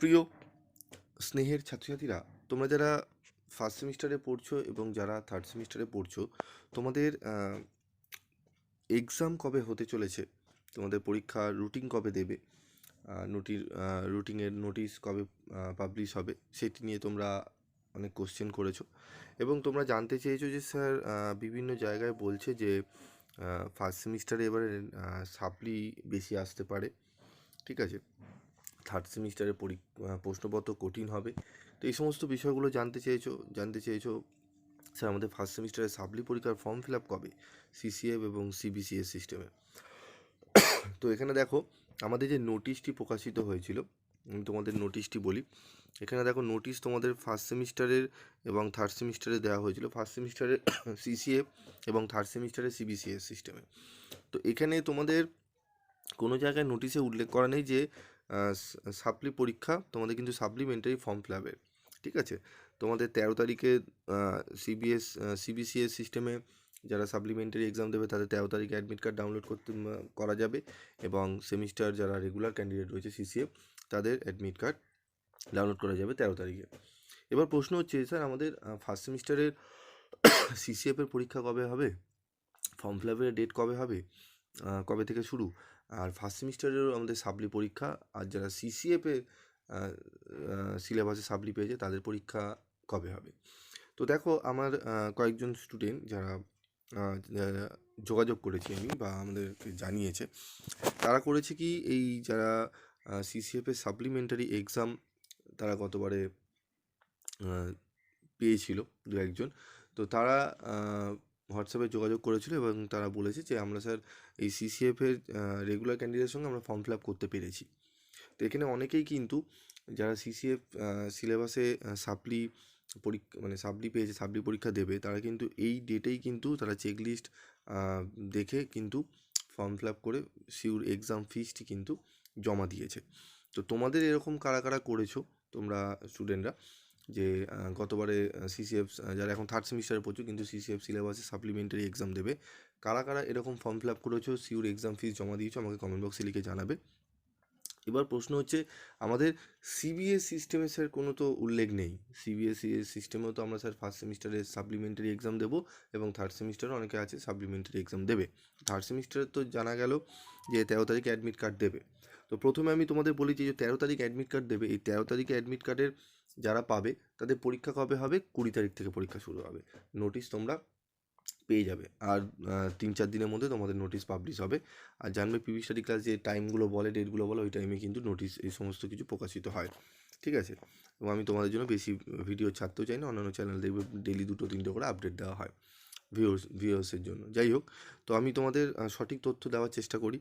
প্রিয় স্নেহের ছাত্রছাত্রীরা, তোমরা যারা ফার্স্ট সেমিস্টারে পড়ছো এবং যারা থার্ড সেমিস্টারে পড়ছো, তোমাদের এক্সাম কবে হতে চলেছে, তোমাদের পরীক্ষার রুটিন কবে দেবে, রুটিনের নোটিশ কবে পাবলিশ হবে, সেটি নিয়ে তোমরা অনেক কোশ্চেন করেছো এবং তোমরা জানতে চেয়েছো যে স্যার বিভিন্ন জায়গায় বলছে যে ফার্স্ট সেমিস্টারে এবারে সাপ্লি বেশি আসতে পারে, ঠিক আছে, থার্ড সেমিস্টারে প্রশ্নপত্র কঠিন হবে। তো এই সমস্ত বিষয়গুলো জানতে চেয়েছো স্যার আমাদের ফার্স্ট সেমিস্টারে সাপ্লি পরীক্ষার ফর্ম ফিল আপ কবে, সিসিএফ এবং সিবিসিএস সিস্টেমে। তো এখানে দেখো আমাদের যে নোটিশটি প্রকাশিত হয়েছিল, আমি তোমাদের নোটিশটি বলি। এখানে দেখো নোটিশ তোমাদের ফার্স্ট সেমিস্টারের এবং থার্ড সেমিস্টারে দেওয়া হয়েছিল, ফার্স্ট সেমিস্টারে সিসিএফ এবং থার্ড সেমিস্টারে সিবিসিএস সিস্টেমে। তো এখানে তোমাদের কোনো জায়গায় নোটিশে উল্লেখ করা নেই যে সাপ্লি পরীক্ষা তোমাদের কিন্তু সাপ্লিমেন্টারি ফর্ম ফিল আপের, ঠিক আছে। তোমাদের 13 তারিখে সিবিসিএস সিস্টেমে যারা সাপ্লিমেন্টারি এক্সাম দেবে তাদের 13 তারিখে অ্যাডমিট কার্ড ডাউনলোড করা যাবে এবং সেমিস্টার যারা রেগুলার ক্যান্ডিডেট রয়েছে সিসিএফ তাদের অ্যাডমিট কার্ড ডাউনলোড করা যাবে 13 তারিখে। এবার প্রশ্ন হচ্ছে স্যার আমাদের ফার্স্ট সেমিস্টারের সিসিএফের পরীক্ষা কবে হবে, ফর্ম ফিল আপের ডেট কবে হবে, কবে থেকে শুরু, আর ফার্স্ট সেমিস্টারেরও আমাদের সাপ্লি পরীক্ষা, আর যারা সিসিএফে সিলেবাসে সাপ্লি পেয়েছে তাদের পরীক্ষা কবে হবে। তো দেখো আমার কয়েকজন স্টুডেন্ট যারা যোগাযোগ করেছি আমি বা আমাদেরকে জানিয়েছে, তারা করেছে কি এই যারা সিসিএফের সাপ্লিমেন্টারি এক্সাম তারা গতবারে পেয়েছিল দু একজন, তো তারা হোয়াটসঅ্যাপে যোগাযোগ করেছিল এবং তারা বলেছে যে আমরা স্যার এই সিসিএফের রেগুলার ক্যান্ডিডেটের সঙ্গে আমরা ফর্ম ফিল আপ করতে পেরেছি। তো এখানে অনেকেই কিন্তু যারা সিসিএফ সিলেবাসে সাপ্লি সাপ্লি পেয়েছে, সাপ্লি পরীক্ষা দেবে, তারা কিন্তু এই ডেটেই কিন্তু তারা চেকলিস্ট দেখে কিন্তু ফর্ম ফিল আপ করে শিওর এক্সাম ফিসটি কিন্তু জমা দিয়েছে। তো তোমাদের এরকম কারা কারা করেছো তোমরা স্টুডেন্টরা, যে গতবারে সিসিএফ যারা এখন থার্ড সেমিস্টারে পড়ছো কিন্তু সিসিএফ সিলেবাসে সাপ্লিমেন্টারি এক্সাম দেবে, কারা কারা এরকম ফর্ম ফিল আপ করেছো, শিওর এক্সাম ফিস জমা দিয়েছো, আমাকে কমেন্ট বক্সে লিখে জানাবে। এবার প্রশ্ন হচ্ছে আমাদের সিবিএস সিস্টেমে স্যার কোনো তো উল্লেখ নেই, সিবিএসই সিস্টেমেও তো আমরা স্যার ফার্স্ট সেমিস্টারে সাপ্লিমেন্টারি এক্সাম দেবো এবং থার্ড সেমিস্টারে অনেকে আছে সাপ্লিমেন্টারি এক্সাম দেবে। থার্ড সেমিস্টারে তো জানা গেল যে 13 তারিখে অ্যাডমিট কার্ড দেবে। তো প্রথমে আমি তোমাদের বলি যে 13 তারিখ অ্যাডমিট কার্ড দেবে, এই 13 তারিখে অ্যাডমিট কার্ডের যারা পাবে তাদের পরীক্ষা কবে হবে, 20 তারিখ থেকে পরীক্ষা শুরু হবে। নোটিশ তোমরা পেয়ে যাবে আর 3-4 দিনের মধ্যে তোমাদের নোটিশ পাবলিশ হবে। আর জানবে পিভি স্টাডি ক্লাস যে টাইমগুলো বলে, ডেটগুলো বলে, ওই টাইমে কিন্তু নোটিশ এই সমস্ত কিছু প্রকাশিত হয়, ঠিক আছে। এবং আমি তোমাদের জন্য বেশি ভিডিও ছাড়তেও চাই না, অন্যান্য চ্যানেল দেখবে ডেলি 2-3টে করে আপডেট দেওয়া হয় ভিউয়ার্সের জন্য। যাই হোক, তো আমি তোমাদের সঠিক তথ্য দেওয়ার চেষ্টা করি।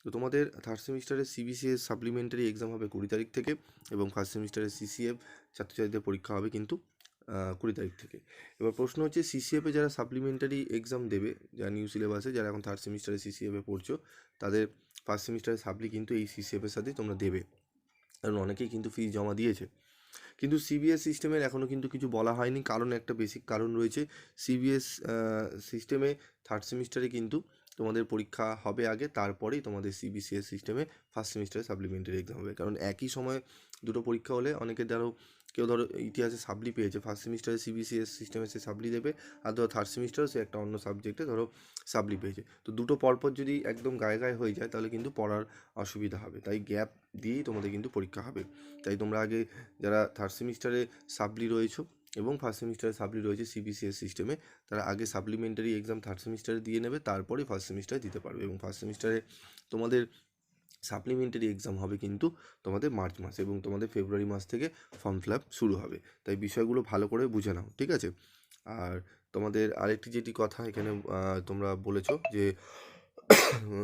তো তোমাদের থার্ড সেমিস্টারের সিবিসিএস সাপ্লিমেন্টারি এক্সাম হবে 20 তারিখ থেকে এবং ফার্স্ট সেমিস্টারের সিসিএফ ছাত্রছাত্রীদের পরীক্ষা হবে কিন্তু 20 তারিখ থেকে। এবার প্রশ্ন হচ্ছে সিসিএফে যারা সাপ্লিমেন্টারি এক্সাম দেবে, যারা নিউ সিলেবাসে, যারা এখন থার্ড সেমিস্টারে সিসিএফে পড়ছো, তাদের ফার্স্ট সেমিস্টারের সাপ্লি কিন্তু এই সিসিএফের সাথেই তোমরা দেবে, কারণ অনেকেই কিন্তু ফিস জমা দিয়েছে। কিন্তু সিবিএস সিস্টেমের এখনও কিন্তু কিছু বলা হয়নি, কারণ একটা বেসিক কারণ রয়েছে। সিবিএস সিস্টেমে থার্ড সেমিস্টারে কিন্তু তোমাদের পরীক্ষা হবে আগে, তারপরেই তোমাদের সিবিসিএস সিস্টেমে ফার্স্ট সেমিস্টারে সাপ্লিমেন্টারি এক্সাম হবে। কারণ একই সময়ে দুটো পরীক্ষা হলে অনেকে কেউ ধরো ইতিহাসে সাপ্লি পেয়েছে, ফার্স্ট সেমিস্টারে সিবিসিএস সিস্টেমে সে সাপ্লি দেবে, আর ধরো থার্ড সেমিস্টারে সে একটা অন্য সাবজেক্টে ধরো সাপ্লি পেয়েছে। তো দুটো পরপর যদি একদম গায়ে গায়ে হয়ে যায় তাহলে কিন্তু পড়ার অসুবিধা হবে, তাই গ্যাপ দিয়েই তোমাদের কিন্তু পরীক্ষা হবে। তাই তোমরা আগে যারা থার্ড সেমিস্টারে সাপ্লি রয়েছে এবং ফার্স্ট সেমিস্টারে সাপ্লি রয়েছে সিবিসিএস সিস্টেমে, তারা আগে সাপ্লিমেন্টারি এক্সাম থার্ড সেমিস্টারে দিয়ে নেবে, তারপরে ফার্স্ট সেমিস্টারে দিতে পারবে। এবং ফার্স্ট সেমিস্টারে তোমাদের সাপ্লিমেন্টারি এক্সাম হবে কিন্তু তোমাদের মার্চ মাসে এবং তোমাদের ফেব্রুয়ারি মাস থেকে ফর্ম ফিল আপ শুরু হবে। তাই বিষয়গুলো ভালো করে বুঝে নাও, ঠিক আছে। আর তোমাদের আরেকটি যেটি কথা এখানে তোমরা বলেছো যে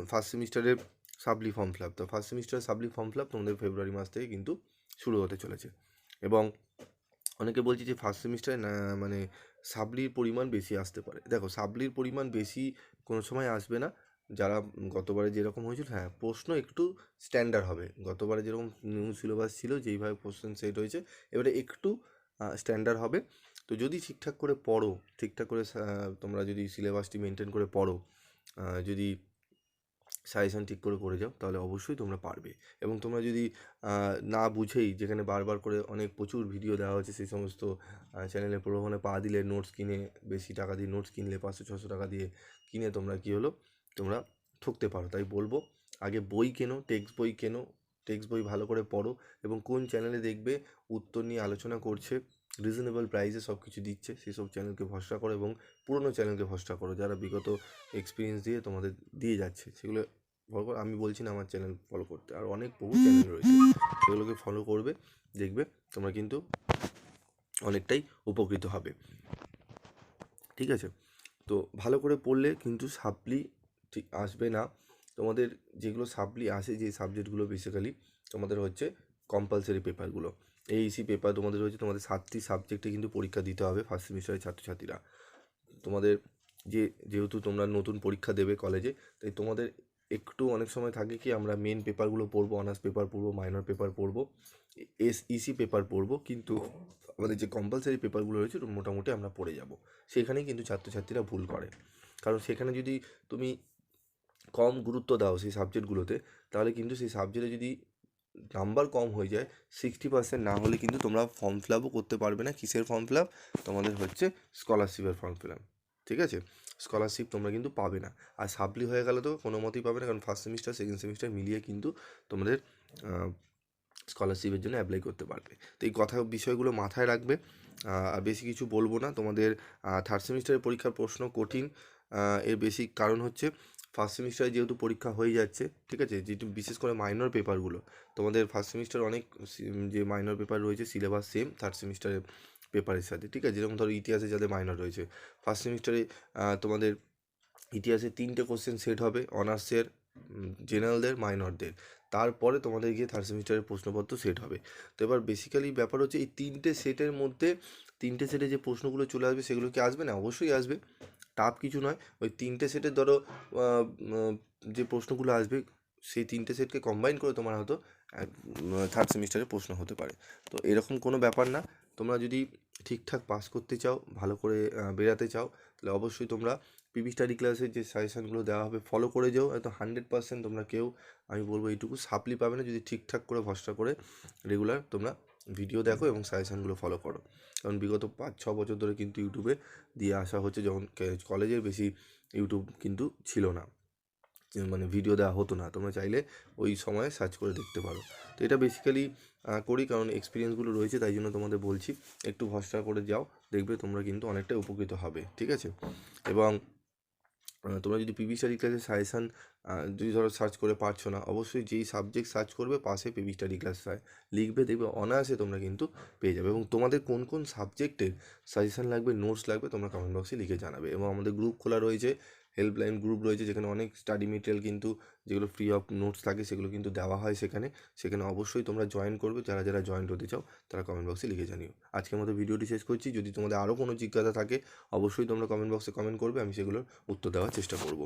ফার্স্ট সেমিস্টারের সাপ্লি ফর্ম ফিল আপ, তো ফার্স্ট সেমিস্টারের সাপ্লি ফর্ম ফিল আপ তোমাদের ফেব্রুয়ারি মাস থেকে কিন্তু শুরু হতে চলেছে। এবং অনেকে বলছে যে ফার্স্ট সেমিস্টারে না মানে সাপ্লির পরিমাণ বেশি আসতে পারে। দেখো সাপ্লির পরিমাণ বেশি কোনো সময় আসবে না, যারা গতবারে যেরকম হয়েছিল, হ্যাঁ প্রশ্ন একটু স্ট্যান্ডার্ড হবে, গতবারে যেরকম নিউ সিলেবাস ছিল যেইভাবে কোশ্চেন সেট হয়েছে এবারে একটু স্ট্যান্ডার্ড হবে। তো যদি ঠিকঠাক করে পড়ো, ঠিকঠাক করে তোমরা যদি সিলেবাসটি মেনটেন করে পড়ো, যদি সাজেশান ঠিক করে যাও, তাহলে অবশ্যই তোমরা পারবে। এবং তোমরা যদি না বুঝেই, যেখানে বারবার করে অনেক প্রচুর ভিডিও দেওয়া হচ্ছে, সেই সমস্ত চ্যানেলে প্রলোভনে পা দিলে, নোটস কিনে, বেশি টাকা দিয়ে নোটস কিনলে, 500-600 টাকা দিয়ে কিনে তোমরা কী হলো, তোমরা ঠকতে পারো। তাই বলবো, আগে বই কেনো, টেক্সট বই কেনো, টেক্সট বই ভালো করে পড়ো, এবং কোন চ্যানেলে দেখবে উত্তর নিয়ে আলোচনা করছে, রিজনেবল প্রাইসে সব কিছু দিচ্ছে, সেসব চ্যানেলকে ভরসা করো, এবং পুরনো চ্যানেলকে ভরসা করো যারা বিগত এক্সপিরিয়েন্স দিয়ে তোমাদের দিয়ে যাচ্ছে, সেগুলো ফলো করো। আমি বলছি না আমার চ্যানেল ফলো করতে, আর অনেক বহু চ্যানেল রয়েছে, সেগুলোকে ফলো করবে, দেখবে তোমরা কিন্তু অনেকটাই উপকৃত হবে। ঠিক আছে, তো ভালো করে পড়লে কিন্তু সাপ্লি ঠিক আসবে না। তোমাদের যেগুলো সাপ্লি আসে, যে সাবজেক্টগুলো বেসিক্যালি তোমাদের হচ্ছে কম্পালসারি পেপারগুলো, এইসি পেপার তোমাদের হচ্ছে, তোমাদের 7টি সাবজেক্টে কিন্তু পরীক্ষা দিতে হবে ফার্স্ট সেমিস্টারের ছাত্রছাত্রীরা। তোমাদের যেহেতু তোমরা নতুন পরীক্ষা দেবে কলেজে, তাই তোমাদের একটু অনেক সময় থাকে কি, আমরা মেন পেপারগুলো পড়বো, অনার্স পেপার পড়বো, মাইনর পেপার পড়বো, ইসি পেপার পড়বো, কিন্তু আমাদের যে কম্পালসারি পেপারগুলো রয়েছে মোটামুটি আমরা পড়ে যাব। সেখানেই কিন্তু ছাত্রছাত্রীরা ভুল করে, কারণ সেখানে যদি তুমি কম গুরুত্ব দাও সেই সাবজেক্টগুলোতে, তাহলে কিন্তু সেই সাবজেক্টে যদি নাম্বার কম হয়ে যায়, 60% না হলে কিন্তু তোমরা ফর্ম ফিল আপও করতে পারবে না। কিসের ফর্ম ফিল আপ? তোমাদের হচ্ছে স্কলারশিপের ফর্ম ফিল আপ। ঠিক আছে, স্কলারশিপ তোমরা কিন্তু পাবে না। আর সাপ্লি হয়ে গেলে তো কোনো মতেই পাবে না, কারণ ফার্স্ট সেমিস্টার সেকেন্ড সেমিস্টার মিলিয়ে কিন্তু তোমাদের স্কলারশিপের জন্য অ্যাপ্লাই করতে পারবে। তো এই বিষয়গুলো মাথায় রাখবে। আর বেশি কিছু বলবো না। তোমাদের থার্ড সেমিস্টারের পরীক্ষার প্রশ্ন কঠিন, এর বেসিক কারণ হচ্ছে ফার্স্ট সেমিস্টারে যেহেতু পরীক্ষা হয়ে যাচ্ছে, ঠিক আছে, যেহেতু বিশেষ করে মাইনর পেপারগুলো, তোমাদের ফার্স্ট সেমিস্টার অনেক যে মাইনর পেপার রয়েছে সিলেবাস সেম থার্ড সেমিস্টারের পেপারের সাথে। ঠিক আছে, যেরকম ধরো ইতিহাসে যাদের মাইনর রয়েছে, ফার্স্ট সেমিস্টারে তোমাদের ইতিহাসে 3টে কোশ্চেন সেট হবে, অনার্সের, জেনারেলদের, মাইনরদের। তারপরে তোমাদের গিয়ে থার্ড সেমিস্টারের প্রশ্নপত্র সেট হবে। তো এবার বেসিক্যালি ব্যাপার হচ্ছে, এই 3টে সেটের মধ্যে 3টে সেটে যে প্রশ্নগুলো চলে আসবে, সেগুলো কি আসবে না? অবশ্যই আসবে, টাফ কিছু নয়। ওই 3টে সেটের ধরো যে প্রশ্নগুলো আসবে, সেই 3টে সেটকে কম্বাইন করে তোমার হয়তো থার্ড সেমিস্টারে প্রশ্ন হতে পারে। তো এরকম কোনো ব্যাপার না। তোমরা যদি ঠিকঠাক পাস করতে চাও, ভালো করে বেরাতে চাও, তাহলে অবশ্যই তোমরা পিবি স্টাডি ক্লাসের যে সাজেশানগুলো দেওয়া হবে ফলো করে যাও। হয়তো 100% তোমরা কেউ, আমি বলবো এইটুকু, সাপ্লি পাবে না যদি ঠিকঠাক করে ভরসা করে রেগুলার তোমরা ভিডিও দেখো এবং সাজেশানগুলো ফলো করো। কারণ বিগত 5-6 বছর ধরে কিন্তু ইউটিউবে দিয়ে আসা হচ্ছে, যখন কলেজের বেশি ইউটিউব কিন্তু ছিল না, মানে ভিডিও দেওয়া হতো না। তোমরা চাইলে ওই সময়ে সার্চ করে দেখতে পারো। তো এটা বেসিক্যালি করি কারণ এক্সপিরিয়েন্সগুলো রয়েছে, তাই জন্য তোমাদের বলছি, একটু ভরসা করে যাও, দেখবে তোমরা কিন্তু অনেকটাই উপকৃত হবে। ঠিক আছে, এবং তোমরা যদি পিবি স্টাডি ক্লাসের সাজেশান যদি ধরো সার্চ করে পারছো না, অবশ্যই যেই সাবজেক্ট সার্চ করবে পাশে পিবি স্টাডি ক্লাস লিখবে, দেখবে অনায়াসে তোমরা কিন্তু পেয়ে যাবে। এবং তোমাদের কোন কোন সাবজেক্টের সাজেশান লাগবে, নোটস লাগবে, তোমরা কমেন্ট বক্সে লিখে জানাবে। এবং আমাদের গ্রুপ খোলা রয়েছে, হেল্পলাইন গ্রুপ রয়েছে, যেখানে অনেক স্টাডি মেটেরিয়াল কিন্তু, যেগুলো ফ্রি অফ নোটস থাকে, সেগুলো কিন্তু দেওয়া হয় সেখানে। সেখানে অবশ্যই তোমরা জয়েন করবে, যারা যারা জয়েন হতে চাও তারা কমেন্ট বক্সে লিখে জানিও। আজকের মতো ভিডিওটি শেষ করছি। যদি তোমাদের আরও কোনো জিজ্ঞাসা থাকে, অবশ্যই তোমরা কমেন্ট বক্সে কমেন্ট করবে, আমি সেগুলোর উত্তর দেওয়ার চেষ্টা করব।